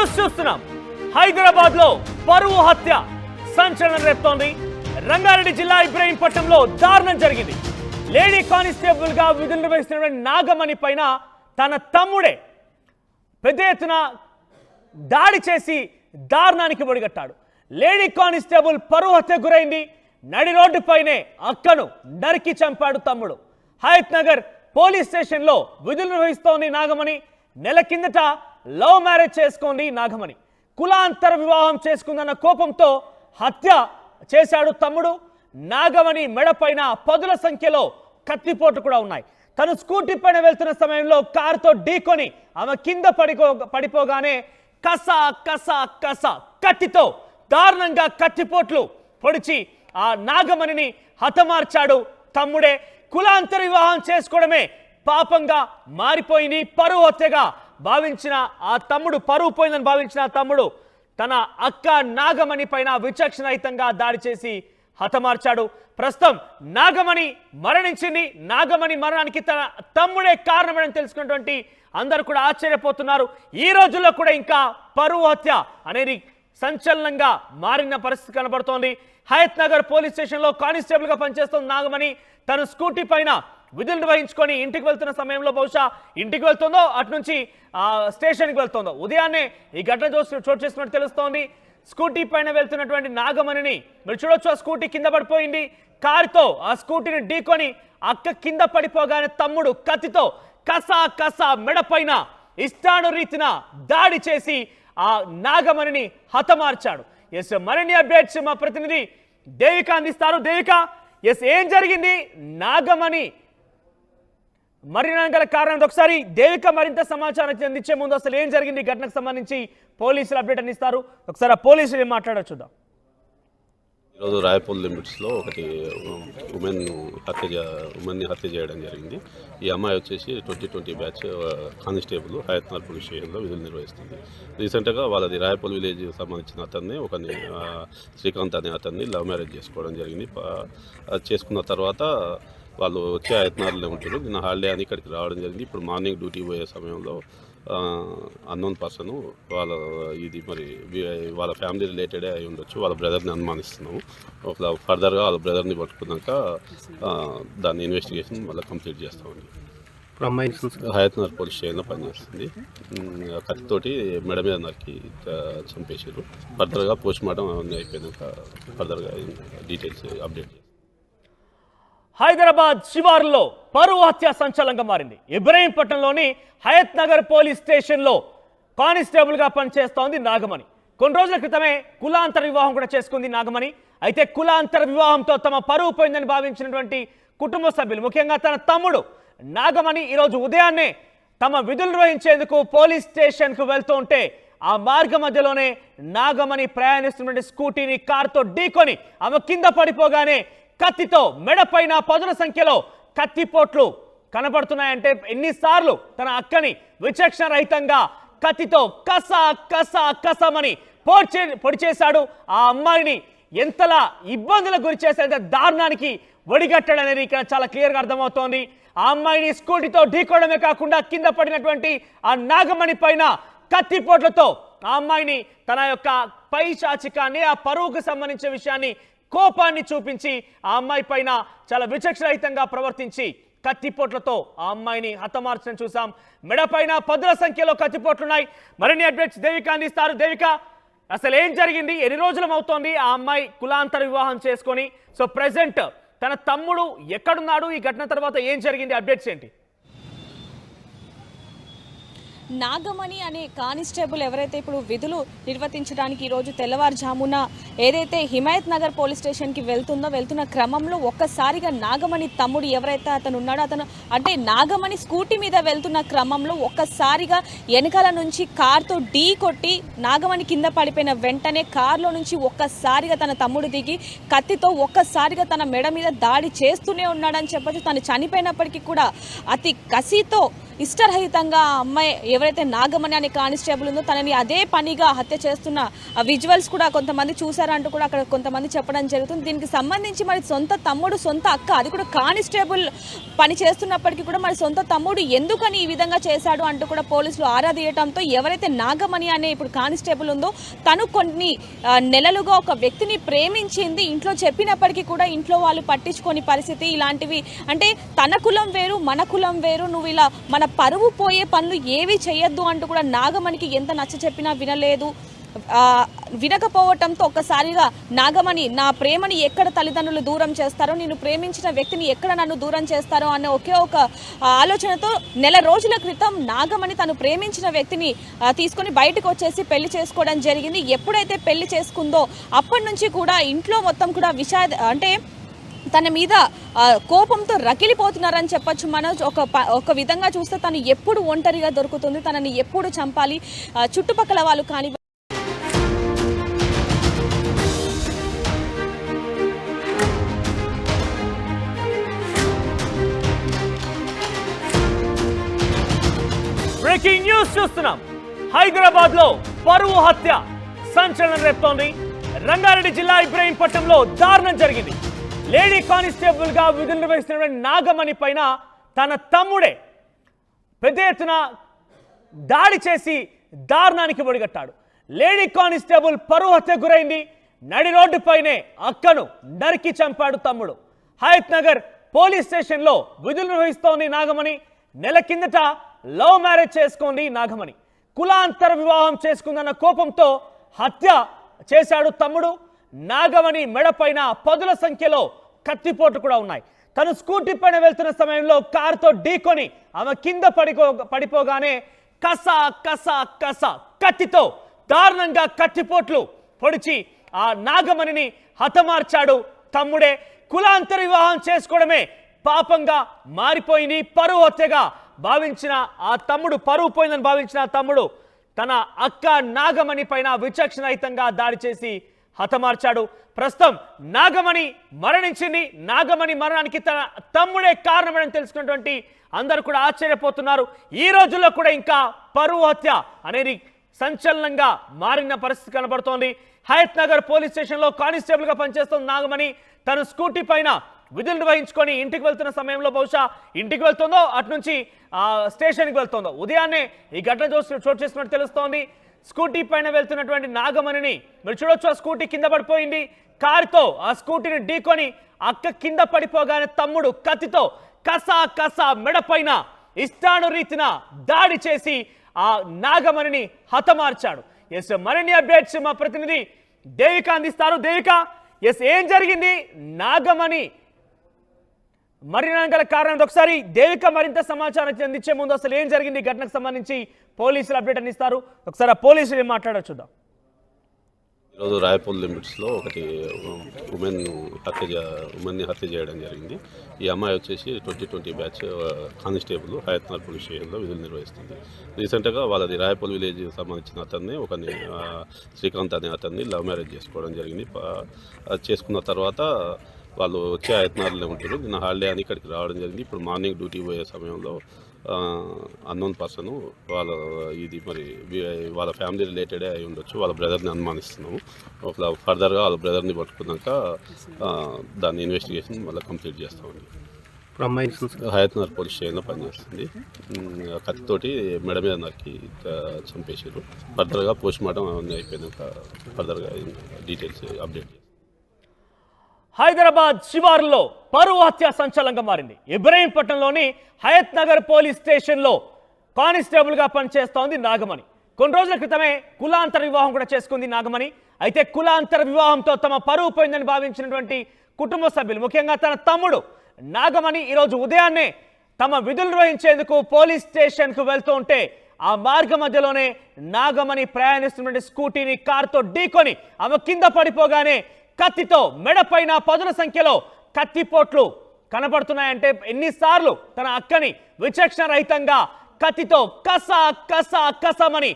News చూస్తున్నాం. హైదరాబాద్ లో పరువు హత్య సంచలనం రేపుతోంది. రంగారెడ్డి జిల్లా ఇబ్రహీంపట్నంలో దారుణం జరిగింది. లేడీ కానిస్టేబుల్ గా విధులు నిర్వహిస్తున్న నాగమణి పైన తన తమ్ముడే పెద్ద ఎత్తున దాడి చేసి దారుణానికి ఒడిగట్టాడు. లేడీ కానిస్టేబుల్ పరువు హత్య గురైంది. నడి రోడ్డుపైనే అక్కను నరికి చంపాడు తమ్ముడు. హయత్ నగర్ పోలీస్ స్టేషన్లో విధులు నిర్వహిస్తోంది నాగమణి. నెల కిందట లవ్ మ్యారేజ్ చేసుకుంది నాగమణి. కులాంతర వివాహం చేసుకుందన్న కోపంతో హత్య చేశాడు తమ్ముడు. నాగమణి మెడపైన పదుల సంఖ్యలో కత్తిపోట్లు కూడా ఉన్నాయి. తను స్కూటీ పైన వెళ్తున్న సమయంలో కారుతో ఢీకొని ఆమె కింద పడిపోగానే కస కస కస కత్తితో దారుణంగా కత్తిపోట్లు పొడిచి ఆ నాగమణిని హతమార్చాడు తమ్ముడే. కులాంతర వివాహం చేసుకోవడమే పాపంగా మారిపోయింది. పరువు హత్యగా భావించిన ఆ తమ్ముడు, పరువు పోయిందని భావించిన ఆ తమ్ముడు తన అక్క నాగమణి పైన విచక్షణరహితంగా దాడి చేసి హతమార్చాడు. ప్రస్తుతం నాగమణి మరణించింది. నాగమణి మరణానికి తన తమ్ముడే కారణమని తెలుసుకున్నటువంటి అందరూ కూడా ఆశ్చర్యపోతున్నారు. ఈ రోజుల్లో కూడా ఇంకా పరువు హత్య అనేది సంచలనంగా మారిన పరిస్థితి కనబడుతోంది. హయత్ నగర్ పోలీస్ స్టేషన్లో కానిస్టేబుల్ గా పనిచేస్తున్న నాగమణి తను స్కూటీ పైన విధులు నిర్వహించుకొని ఇంటికి వెళ్తున్న సమయంలో, బహుశా ఇంటికి వెళ్తుందో అటు నుంచి స్టేషన్కి వెళ్తుందో, ఉదయాన్నే ఈ ఘటన చోటు చేసుకున్నట్టు తెలుస్తోంది. స్కూటీ పైన వెళ్తున్నటువంటి నాగమణిని మీరు చూడొచ్చు. ఆ స్కూటీ కింద పడిపోయింది. కారుతో ఆ స్కూటీని ఢీకొని అక్క కింద పడిపోగానే తమ్ముడు కత్తితో కసా కసా మెడపైన ఇష్టానురీతిన దాడి చేసి ఆ నాగమణిని హతమార్చాడు. ఎస్, మరిన్ని అప్డేట్స్ మా ప్రతినిధి దేవిక అందిస్తారు. దేవిక, ఎస్, ఏం జరిగింది? నాగమణి మరణం గల కారణం ఒకసారి దేవిక మరింత సమాచారం అందించే ముందు అసలు ఏం జరిగింది ఘటనకు సంబంధించి పోలీసులు అప్డేట్ అందిస్తారు. ఒకసారి ఆ పోలీసులు ఏం మాట్లాడో చూద్దాం. ఈరోజు రాయపూల్ లిమిట్స్లో ఒకటి ఉమెన్ని హత్య చేయడం జరిగింది. ఈ అమ్మాయి వచ్చేసి 2020 batch constable Hayat Nagar police స్టేషన్లో విధులు నిర్వహిస్తుంది. రీసెంట్గా వాళ్ళది రాయపూల్ విలేజ్ సంబంధించిన అతన్ని శ్రీకాంత్ అనే అతన్ని లవ్ మ్యారేజ్ చేసుకోవడం జరిగింది. చేసుకున్న తర్వాత వాళ్ళు వచ్చే హయత్ నగర్లో ఉంటారు. నిన్న హాలిడే అని ఇక్కడికి రావడం జరిగింది. ఇప్పుడు మార్నింగ్ డ్యూటీ పోయే సమయంలో అన్నోన్ పర్సన్ వాళ్ళ ఫ్యామిలీ రిలేటెడే అయి ఉండొచ్చు. వాళ్ళ బ్రదర్ని అనుమానిస్తున్నాము. ఫర్దర్గా వాళ్ళ బ్రదర్ని పట్టుకున్నాక దాన్ని ఇన్వెస్టిగేషన్ మళ్ళీ కంప్లీట్ చేస్తామండి. హయత్ నగర్ పోలీస్ స్టేషన్లో పనిచేస్తుంది. కత్తితోటి మెడ మీద నరికి చంపేసారు. ఫర్దర్గా పోస్ట్ మార్టం అవన్నీ అయిపోయినాక ఫర్దర్గా డీటెయిల్స్ అప్డేట్ చేస్తాం. హైదరాబాద్ శివారులో పరువు హత్య సంచలనంగా మారింది. ఇబ్రహీంపట్నంలోని హయత్ నగర్ పోలీస్ స్టేషన్లో కానిస్టేబుల్ గా పనిచేస్తోంది నాగమణి. కొన్ని రోజుల క్రితమే కులాంతర వివాహం కూడా చేసుకుంది నాగమణి. అయితే కులాంతర వివాహంతో తమ పరువు పోయిందని భావించినటువంటి కుటుంబ సభ్యులు, ముఖ్యంగా తన తమ్ముడు నాగమణి ఈరోజు ఉదయాన్నే తమ విధులు నిర్వహించేందుకు పోలీస్ స్టేషన్కు వెళ్తూ ఉంటే ఆ మార్గ మధ్యలోనే నాగమణి ప్రయాణిస్తున్నటువంటి స్కూటీని కారుతో ఢీకొని ఆమె కింద పడిపోగానే కత్తితో మెడపైన పదుల సంఖ్యలో కత్తిపోట్లు కనబడుతున్నాయంటే ఎన్నిసార్లు తన అక్కని విచక్షణ రహితంగా కత్తితో కస కస కసమని పొడి చేశాడు. ఆ అమ్మాయిని ఎంతలా ఇబ్బందులకు గురి చేసేంత దారుణానికి ఒడిగట్టడనేది ఇక్కడ చాలా క్లియర్గా అర్థమవుతోంది. ఆ అమ్మాయిని స్కూటీతో ఢీకోవడమే కాకుండా కింద పడినటువంటి ఆ నాగమణి పైన కత్తిపోట్లతో ఆ అమ్మాయిని తన యొక్క పైశాచికాన్ని, ఆ పరువుకు సంబంధించిన విషయాన్ని, కోపాన్ని చూపించి ఆ అమ్మాయి పైన చాలా విచక్షణరహితంగా ప్రవర్తించి కత్తిపోట్లతో ఆ అమ్మాయిని హతమార్చడం చూసాం. మెడపైన పదుల సంఖ్యలో కత్తిపోట్లున్నాయి. మరిన్ని అప్డేట్స్ దేవిక అందిస్తారు. దేవిక, అసలు ఏం జరిగింది? ఎన్ని రోజులు అవుతోంది ఆ అమ్మాయి కులాంతర వివాహం చేసుకొని? సో ప్రెసెంట్ తన తమ్ముడు ఎక్కడున్నాడు? ఈ ఘటన తర్వాత ఏం జరిగింది? అప్డేట్స్ ఏంటి? నాగమణి అనే కానిస్టేబుల్ ఎవరైతే ఇప్పుడు విధులు నిర్వర్తించడానికి ఈరోజు తెల్లవారుజామున ఏదైతే హిమాయత్ నగర్ పోలీస్ స్టేషన్కి వెళ్తున్న క్రమంలో ఒక్కసారిగా నాగమణి తమ్ముడు ఎవరైతే అతను ఉన్నాడో అతను అంటే నాగమణి స్కూటీ మీద వెళ్తున్న క్రమంలో ఒక్కసారిగా వెనకాల నుంచి కారుతో ఢీ కొట్టి నాగమణి కింద పడిపోయిన వెంటనే కారులో నుంచి ఒక్కసారిగా తన తమ్ముడు దిగి కత్తితో ఒక్కసారిగా తన మెడ మీద దాడి చేస్తూనే ఉన్నాడని చెప్పచ్చు. తను చనిపోయినప్పటికీ కూడా అతి కసితో ఇష్టరహితంగా ఆ అమ్మాయి ఎవరైతే నాగమణి అనే కానిస్టేబుల్ ఉందో తనని అదే పనిగా హత్య చేస్తున్న విజువల్స్ కూడా కొంతమంది చూసారంటూ కూడా అక్కడ కొంతమంది చెప్పడం జరుగుతుంది. దీనికి సంబంధించి మరి సొంత తమ్ముడు సొంత అక్క అది కూడా కానిస్టేబుల్ పని చేస్తున్నప్పటికీ కూడా మరి సొంత తమ్ముడు ఎందుకని ఈ విధంగా చేశాడు అంటూ కూడా పోలీసులు ఆరా తీయడంతో ఎవరైతే నాగమణి అనే ఇప్పుడు కానిస్టేబుల్ ఉందో తను కొన్ని నెలలుగా ఒక వ్యక్తిని ప్రేమించింది. ఇంట్లో చెప్పినప్పటికీ కూడా ఇంట్లో వాళ్ళు పట్టించుకోని పరిస్థితి. ఇలాంటివి అంటే తన కులం వేరు మన కులం వేరు, నువ్వు ఇలా మన పరువు పోయే పనులు ఏవి చేయొద్దు అంటూ కూడా నాగమణికి ఎంత నచ్చ చెప్పినా వినలేదు. వినకపోవటంతో ఒక్కసారిగా నాగమణి నా ప్రేమని ఎక్కడ తల్లిదండ్రులు దూరం చేస్తారో, నేను ప్రేమించిన వ్యక్తిని ఎక్కడ నన్ను దూరం చేస్తారో అనే ఒకే ఒక ఆలోచనతో నెల రోజుల క్రితం నాగమణి తను ప్రేమించిన వ్యక్తిని తీసుకొని బయటకు వచ్చేసి పెళ్లి చేసుకోవడం జరిగింది. ఎప్పుడైతే పెళ్లి చేసుకుందో అప్పటి నుంచి కూడా ఇంట్లో మొత్తం కూడా అంటే తన మీద కోపంతో రగిలిపోతున్నారని చెప్పొచ్చు. మనోజ్ ఒక విధంగా చూస్తే తను ఎప్పుడు ఒంటరిగా దొరుకుతుంది, తనని ఎప్పుడు చంపాలి, చుట్టుపక్కల వాళ్ళు కానీ బ్రేకింగ్ న్యూస్ చూస్తున్నాం. హైదరాబాద్ లో పరువు హత్య సంచలనం రేపుతోంది. రంగారెడ్డి జిల్లా ఇబ్రహీంపట్నంలో దారుణం జరిగింది. లేడీ కానిస్టేబుల్ గా విధులు నిర్వహిస్తున్న నాగమణి పైన తన తమ్ముడే పెద్ద ఎత్తున దాడి చేసి దారుణానికి ఒడిగట్టాడు. లేడీ కానిస్టేబుల్ పరువు హత్య గురైంది. నడి రోడ్డుపైనే అక్కను నరికి చంపాడు తమ్ముడు. హయత్ నగర్ పోలీస్ స్టేషన్లో విధులు నిర్వహిస్తోంది నాగమణి. నెల కిందట లవ్ మ్యారేజ్ చేసుకుంది నాగమణి. కులాంతర వివాహం చేసుకుందన్న కోపంతో హత్య చేశాడు తమ్ముడు. నాగమణి మెడపైన పదుల సంఖ్యలో కత్తిపోట్లు కూడా ఉన్నాయి. తను స్కూటీ పైన వెళ్తున్న సమయంలో కారుతో ఢీకొని ఆమె కింద పడిపోగానే కస కస కస కత్తితో దారుణంగా కత్తిపోట్లు పొడిచి ఆ నాగమణిని హతమార్చాడు తమ్ముడే. కులాంతర వివాహం చేసుకోవడమే పాపంగా మారిపోయింది. పరువు హత్యగా భావించిన ఆ తమ్ముడు, పరువు పోయిందని భావించిన ఆ తమ్ముడు తన అక్క నాగమణి పైన విచక్షణరహితంగా దాడి చేసి హతమార్చాడు. ప్రస్తుతం నాగమణి మరణించింది. నాగమణి మరణానికి తన తమ్ముడే కారణమని తెలుసుకున్నటువంటి అందరూ కూడా ఆశ్చర్యపోతున్నారు. ఈ రోజుల్లో కూడా ఇంకా పరువు హత్య అనేది సంచలనంగా మారిన పరిస్థితి కనబడుతోంది. హయత్ నగర్ పోలీస్ స్టేషన్లో కానిస్టేబుల్ గా పనిచేస్తున్న నాగమణి తను స్కూటీ పైన విధులు నిర్వహించుకొని ఇంటికి వెళ్తున్న సమయంలో బహుశా ఇంటికి వెళ్తుందో అటు నుంచి స్టేషన్కి వెళ్తుందో ఉదయాన్నే ఈ ఘటన చోటు చేసుకున్నట్టు తెలుస్తోంది. స్కూటీ పైన వెళ్తున్నటువంటి నాగమణిని మీరు చూడొచ్చు, ఆ స్కూటీ కింద పడిపోయింది. కారుతో ఆ స్కూటీని ఢీకొని అక్క కింద పడిపోగానే తమ్ముడు కత్తితో కసా కసా మెడపైన ఇష్టానురీతిన దాడి చేసి ఆ నాగమణిని హతమార్చాడు. ఎస్, మరిన్ని అప్డేట్స్ మా ప్రతినిధి దేవిక అందిస్తారు. దేవిక, ఎస్, ఏం జరిగింది? నాగమణి మరణం గల కారణం ఒకసారి దేవిక మరింత సమాచారం అందించే ముందు అసలు ఏం జరిగింది ఘటనకు సంబంధించి పోలీసులు అప్డేట్ అందిస్తారు. ఒకసారి ఆ పోలీసులు ఏం మాట్లాడో చూద్దాం. ఈరోజు రాయపూర్ లిమిట్స్లో ఒకటి ఉమెన్ని హత్య చేయడం జరిగింది. ఈ అమ్మాయి వచ్చేసి 2020 batch constable Hayat Nagar police స్టేషన్లో విధులు నిర్వహిస్తుంది. రీసెంట్గా వాళ్ళది రాయపూర్ విలేజ్ సంబంధించిన అతన్ని ఒకరిని శ్రీకాంత్ అనే అతన్ని లవ్ మ్యారేజ్ చేసుకోవడం జరిగింది. చేసుకున్న తర్వాత వాళ్ళు వచ్చే హయత్ నగర్లో ఉంటారు. నిన్న హాలిడే అని ఇక్కడికి రావడం జరిగింది. ఇప్పుడు మార్నింగ్ డ్యూటీ పోయే సమయంలో అన్నోన్ పర్సన్ వాళ్ళ ఫ్యామిలీ రిలేటెడే అయి ఉండొచ్చు, వాళ్ళ బ్రదర్ని అనుమానిస్తున్నాము. ఫర్దర్గా వాళ్ళ బ్రదర్ని పట్టుకున్నాక దాన్ని ఇన్వెస్టిగేషన్ మళ్ళీ కంప్లీట్ చేస్తామండి. హయత్ నగర్ పోలీస్ స్టేషన్లో పనిచేస్తుంది. కత్తితోటి మెడ మీద నరికి చంపేసారు. ఫర్దర్గా పోస్ట్ మార్టం అవన్నీ అయిపోయినాక ఫర్దర్గా డీటెయిల్స్ అప్డేట్. హైదరాబాద్ శివారులో పరువు హత్య సంచలనంగా మారింది. ఇబ్రహీంపట్నంలోని హయత్ నగర్ పోలీస్ స్టేషన్లో కానిస్టేబుల్ గా పనిచేస్తోంది నాగమణి. కొన్ని రోజుల క్రితమే కులాంతర వివాహం కూడా చేసుకుంది నాగమణి. అయితే కులాంతర వివాహంతో తమ పరువు పోయిందని భావించినటువంటి కుటుంబ సభ్యులు, ముఖ్యంగా తన తమ్ముడు నాగమణి ఈరోజు ఉదయాన్నే తమ విధులు నిర్వహించేందుకు పోలీస్ స్టేషన్కు వెళ్తూ ఉంటే ఆ మార్గ మధ్యలోనే నాగమణి ప్రయాణిస్తున్నటువంటి స్కూటీని కారుతో ఢీకొని ఆమె కింద పడిపోగానే కత్తితో మెడపైన పదుల సంఖ్యలో కత్తిపోట్లు కనబడుతున్నాయంటే ఎన్నిసార్లు తన అక్కని విచక్షణ రహితంగా కత్తితో కస కస కసమని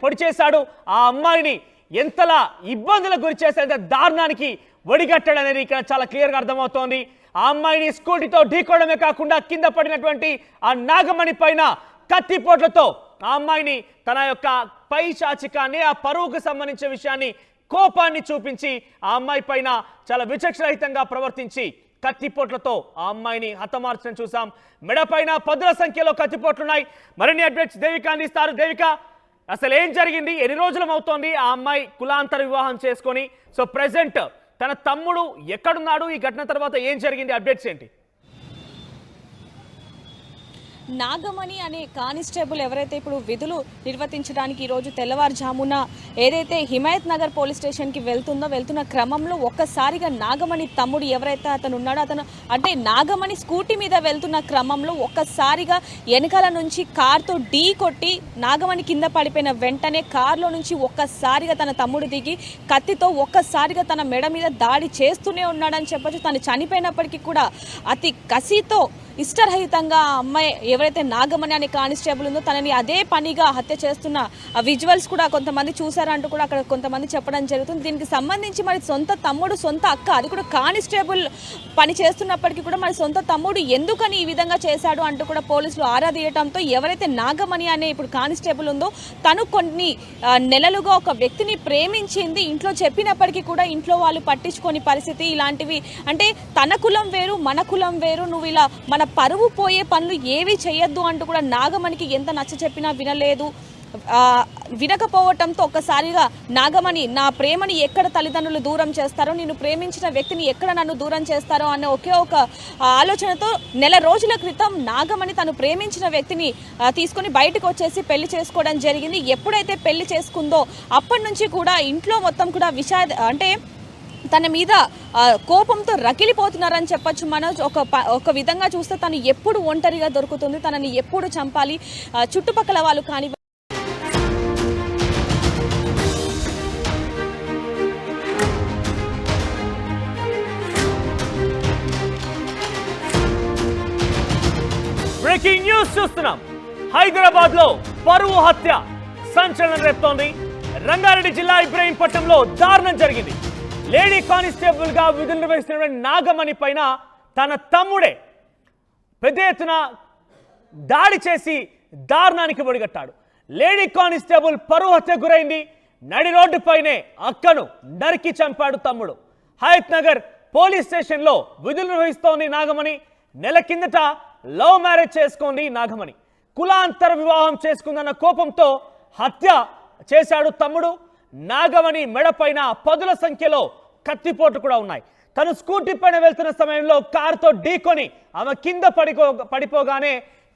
పొడి చేశాడు. ఆ అమ్మాయిని ఎంతలా ఇబ్బందులకు గురి చేసేంత దారుణానికి ఒడిగట్టాడనేది ఇక్కడ చాలా క్లియర్గా అర్థమవుతోంది. ఆ అమ్మాయిని స్కూటీతో ఢీకోవడమే కాకుండా కింద పడినటువంటి ఆ నాగమణి పైన కత్తిపోట్లతో ఆ అమ్మాయిని తన యొక్క పైశాచికాన్ని, ఆ పరువుకు సంబంధించిన విషయాన్ని, కోపాన్ని చూపించి ఆ అమ్మాయి పైన చాలా విచక్షణరహితంగా ప్రవర్తించి కత్తిపోట్లతో ఆ అమ్మాయిని హతమార్చడం చూసాం. మెడపైన పదుల సంఖ్యలో కత్తిపోట్లున్నాయి. మరిన్ని అప్డేట్స్ దేవిక అందిస్తారు. దేవిక, అసలు ఏం జరిగింది? ఎన్ని రోజులు అవుతోంది ఆ అమ్మాయి కులాంతర వివాహం చేసుకొని? సో ప్రెసెంట్ తన తమ్ముడు ఎక్కడున్నాడు? ఈ ఘటన తర్వాత ఏం జరిగింది? అప్డేట్స్ ఏంటి? నాగమణి అనే కానిస్టేబుల్ ఎవరైతే ఇప్పుడు విధులు నిర్వర్తించడానికి ఈరోజు తెల్లవారుజామున ఏదైతే హిమాయత్ నగర్ పోలీస్ స్టేషన్కి వెళ్తున్న క్రమంలో ఒక్కసారిగా నాగమణి తమ్ముడు ఎవరైతే అతను ఉన్నాడో అతను అంటే నాగమణి స్కూటీ మీద వెళ్తున్న క్రమంలో ఒక్కసారిగా వెనకాల నుంచి కార్తో ఢీ కొట్టి నాగమణి కింద పడిపోయిన వెంటనే కారులో నుంచి ఒక్కసారిగా తన తమ్ముడు దిగి కత్తితో ఒక్కసారిగా తన మెడ మీద దాడి చేస్తూనే ఉన్నాడని చెప్పొచ్చు. తను చనిపోయినప్పటికీ కూడా అతి కసితో ఇష్టరహితంగా ఆ అమ్మాయి ఎవరైతే నాగమణి అనే కానిస్టేబుల్ ఉందో తనని అదే పనిగా హత్య చేస్తున్న ఆ విజువల్స్ కూడా కొంతమంది చూసారంటూ కూడా అక్కడ కొంతమంది చెప్పడం జరుగుతుంది. దీనికి సంబంధించి మరి సొంత తమ్ముడు, సొంత అక్క, అది కూడా కానిస్టేబుల్ పని చేస్తున్నప్పటికీ కూడా మరి సొంత తమ్ముడు ఎందుకని ఈ విధంగా చేశాడు అంటూ కూడా పోలీసులు ఆరా తీయడంతో ఎవరైతే నాగమణి అనే ఇప్పుడు కానిస్టేబుల్ ఉందో తను కొన్ని నెలలుగా ఒక వ్యక్తిని ప్రేమించింది. ఇంట్లో చెప్పినప్పటికీ కూడా ఇంట్లో వాళ్ళు పట్టించుకొని పరిస్థితి ఇలాంటివి, అంటే తన కులం వేరు మన కులం వేరు, నువ్వు ఇలా మన పరువు పోయే పనులు ఏవి చేయొద్దు అంటూ కూడా నాగమణికి ఎంత నచ్చ చెప్పినా వినలేదు. వినకపోవటంతో ఒక్కసారిగా నాగమణి నా ప్రేమని ఎక్కడ తల్లిదండ్రులు దూరం చేస్తారో, నేను ప్రేమించిన వ్యక్తిని ఎక్కడ నన్ను దూరం చేస్తారో అనే ఒకే ఒక ఆలోచనతో నెల రోజుల క్రితం నాగమణి తను ప్రేమించిన వ్యక్తిని తీసుకొని బయటకు వచ్చేసి పెళ్లి చేసుకోవడం జరిగింది. ఎప్పుడైతే పెళ్లి చేసుకుందో అప్పటి నుంచి కూడా ఇంట్లో మొత్తం కూడా అంటే తన మీద కోపంతో రగిలిపోతున్నారని చెప్పొచ్చు. మనోజ్ ఒక విధంగా చూస్తే తను ఎప్పుడు ఒంటరిగా దొరుకుతుంది, తనని ఎప్పుడు చంపాలి, చుట్టుపక్కల వాళ్ళు కానీ బ్రేకింగ్ న్యూస్ చూస్తున్నాం. హైదరాబాద్ లో పరువు హత్య సంచలనం రేపుతోంది. రంగారెడ్డి జిల్లా ఇబ్రహీంపట్నంలో దారుణం జరిగింది. లేడీ కానిస్టేబుల్ గా విధులు నిర్వహిస్తున్న నాగమణి పైన తన తమ్ముడే పెద్ద ఎత్తున దాడి చేసి దారుణానికి ఒడిగట్టాడు. లేడీ కానిస్టేబుల్ పరువు హత్య గురైంది. నడి రోడ్డుపైనే అక్కను నరికి చంపాడు తమ్ముడు. హయత్ నగర్ పోలీస్ స్టేషన్లో విధులు నిర్వహిస్తోంది నాగమణి. నెల కిందట లవ్ మ్యారేజ్ చేసుకుంది నాగమణి. కులాంతర వివాహం చేసుకుందన్న కోపంతో హత్య చేశాడు తమ్ముడు. నాగమణి మెడపైన పదుల సంఖ్యలో కత్తిపోట్లు కూడా ఉన్నాయి. తను స్కూటీ పైన వెళ్తున్న సమయంలో కారుతో ఢీకొని ఆమె కింద పడిపోగానే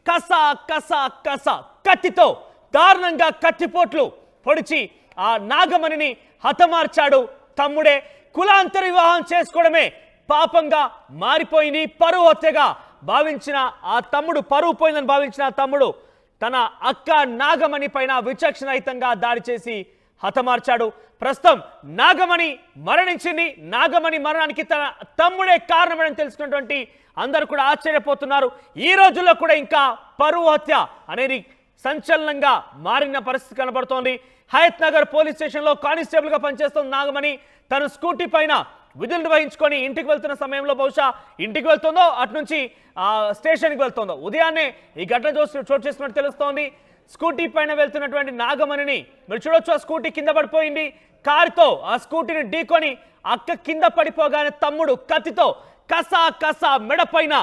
కస కస కస కత్తితో దారుణంగా కత్తిపోట్లు పొడిచి ఆ నాగమణిని హతమార్చాడు తమ్ముడే. కులాంతర వివాహం చేసుకోవడమే పాపంగా మారిపోయింది. పరువు హత్యగా భావించిన ఆ తమ్ముడు, పరువు పోయిందని భావించిన ఆ తమ్ముడు తన అక్క నాగమణి పైన విచక్షణరహితంగా దాడి చేసి హతమార్చాడు. ప్రస్తుతం నాగమణి మరణించింది. నాగమణి మరణానికి తన తమ్ముడే కారణమని తెలుసుకున్నటువంటి అందరూ కూడా ఆశ్చర్యపోతున్నారు. ఈ రోజుల్లో కూడా ఇంకా పరువు హత్య అనేది సంచలనంగా మారిన పరిస్థితి కనబడుతోంది. హయత్ నగర్ పోలీస్ స్టేషన్లో కానిస్టేబుల్ గా పనిచేస్తున్న నాగమణి తను స్కూటీ పైన విధులు నిర్వహించుకొని ఇంటికి వెళ్తున్న సమయంలో, బహుశా ఇంటికి వెళ్తుందో అటు నుంచి స్టేషన్కి వెళ్తుందో, ఉదయాన్నే ఈ ఘటన చోటు చేసుకున్నట్టు తెలుస్తోంది. స్కూటీ పైన వెళ్తున్నటువంటి నాగమణిని మీరు చూడొచ్చు. ఆ స్కూటీ కింద పడిపోయింది. కారుతో ఆ స్కూటీని ఢీకొని అక్క కింద పడిపోగానే తమ్ముడు కత్తితో కసా కసా మెడపైన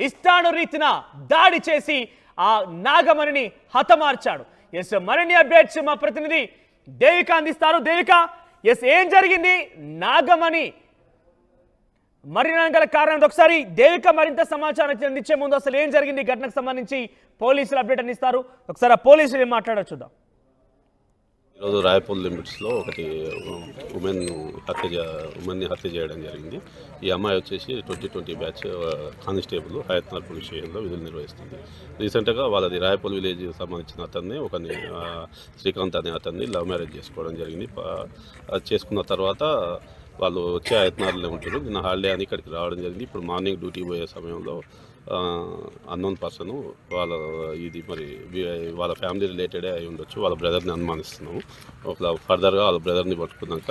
ఇష్టానురీతిన దాడి చేసి ఆ నాగమణిని హతమార్చాడు. ఎస్, మరిన్ని అప్డేట్స్ మా ప్రతినిధి దేవిక అందిస్తారు. దేవిక, ఎస్, ఏం జరిగింది? నాగమణి మరణం గల కారణం ఒకసారి దేవిక మరింత సమాచారం అందించే ముందు అసలు ఏం జరిగింది ఘటనకు సంబంధించి పోలీసులు అప్డేట్ అందిస్తారు. ఒకసారి ఆ పోలీసులు ఏం మాట్లాడారు చూద్దాం. ఈరోజు రాయపూర్ లిమిట్స్లో ఒకటి ఉమెన్ని హత్య చేయడం జరిగింది. ఈ అమ్మాయి వచ్చేసి 2020 batch constable Hayat Nagar police స్టేషన్లో విధులు నిర్వహిస్తుంది. రీసెంట్గా వాళ్ళది రాయపూర్ విలేజ్ సంబంధించిన అతన్ని ఒకరిని శ్రీకాంత్ అనే అతన్ని లవ్ మ్యారేజ్ చేసుకోవడం జరిగింది. చేసుకున్న తర్వాత వాళ్ళు వచ్చే హయత్ నగర్లో ఉంటారు. నిన్న హాలిడే అని ఇక్కడికి రావడం జరిగింది. ఇప్పుడు మార్నింగ్ డ్యూటీ పోయే సమయంలో అన్నోన్ పర్సన్ ఇది మరి వాళ్ళ ఫ్యామిలీ రిలేటెడే అయి ఉండొచ్చు. వాళ్ళ బ్రదర్ని అనుమానిస్తున్నాము. ఒక ఫర్దర్గా వాళ్ళ బ్రదర్ని పట్టుకున్నాక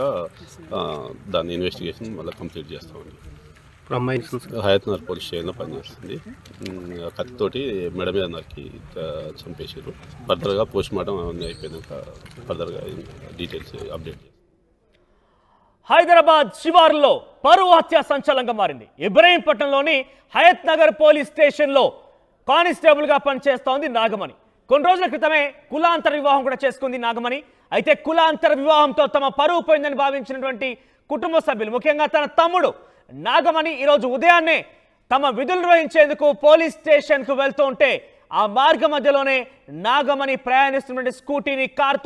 దాన్ని ఇన్వెస్టిగేషన్ మళ్ళీ కంప్లీట్ చేస్తామండి. హయత్ నగర్ పోలీస్ స్టేషన్లో పనిచేస్తుంది. కత్తితోటి మెడ మీద నరికి చంపేసారు. ఫర్దర్గా పోస్ట్ మార్టం అవన్నీ అయిపోయినాక ఫర్దర్గా డీటెయిల్స్ అప్డేట్ చేస్తాం. హైదరాబాద్ శివారులో పరువు హత్య సంచలనంగా మారింది. ఇబ్రహీంపట్నంలోని హయత్ నగర్ పోలీస్ స్టేషన్లో కానిస్టేబుల్గా పనిచేస్తోంది నాగమణి. కొన్ని రోజుల క్రితమే కులాంతర వివాహం కూడా చేసుకుంది నాగమణి. అయితే కులాంతర వివాహంతో తమ పరువు పోయిందని భావించినటువంటి కుటుంబ సభ్యులు, ముఖ్యంగా తన తమ్ముడు నాగమణి ఈరోజు ఉదయాన్నే తమ విధులు నిర్వహించేందుకు పోలీస్ స్టేషన్కు వెళ్తూ ఉంటే ఆ మార్గ మధ్యలోనే నాగమణి ప్రయాణిస్తున్నటువంటి స్కూటీని కారుతో